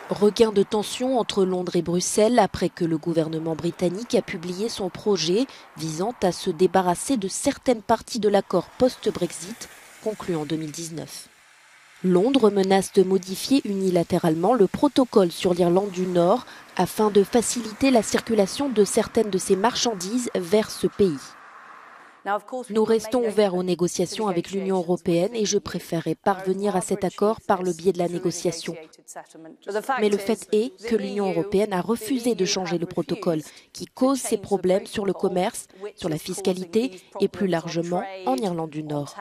Regain de tension entre Londres et Bruxelles après que le gouvernement britannique a publié son projet visant à se débarrasser de certaines parties de l'accord post-Brexit conclu en 2019. Londres menace de modifier unilatéralement le protocole sur l'Irlande du Nord afin de faciliter la circulation de certaines de ses marchandises vers ce pays. Nous restons ouverts aux négociations avec l'Union européenne et je préférerais parvenir à cet accord par le biais de la négociation. Mais le fait est que l'Union européenne a refusé de changer le protocole qui cause ces problèmes sur le commerce, sur la fiscalité et plus largement en Irlande du Nord.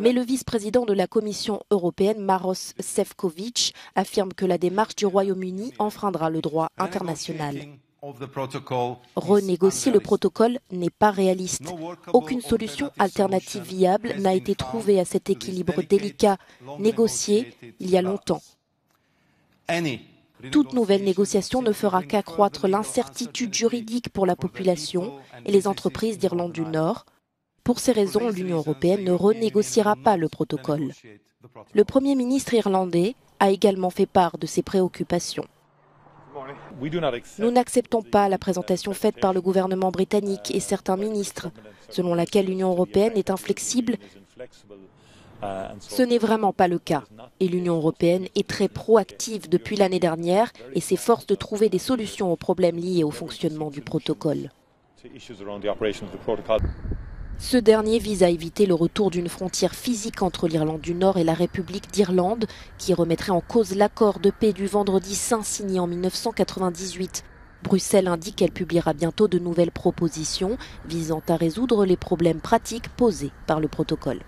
Mais le vice-président de la Commission européenne, Maroš Šefčovič, affirme que la démarche du Royaume-Uni enfreindra le droit international. Renégocier le protocole n'est pas réaliste. Aucune solution alternative viable n'a été trouvée à cet équilibre délicat, négocié il y a longtemps. Toute nouvelle négociation ne fera qu'accroître l'incertitude juridique pour la population et les entreprises d'Irlande du Nord. Pour ces raisons, l'Union européenne ne renégociera pas le protocole. Le Premier ministre irlandais a également fait part de ses préoccupations. Nous n'acceptons pas la présentation faite par le gouvernement britannique et certains ministres, selon laquelle l'Union européenne est inflexible. Ce n'est vraiment pas le cas. Et l'Union européenne est très proactive depuis l'année dernière et s'efforce de trouver des solutions aux problèmes liés au fonctionnement du protocole. Ce dernier vise à éviter le retour d'une frontière physique entre l'Irlande du Nord et la République d'Irlande, qui remettrait en cause l'accord de paix du Vendredi saint signé en 1998. Bruxelles indique qu'elle publiera bientôt de nouvelles propositions visant à résoudre les problèmes pratiques posés par le protocole.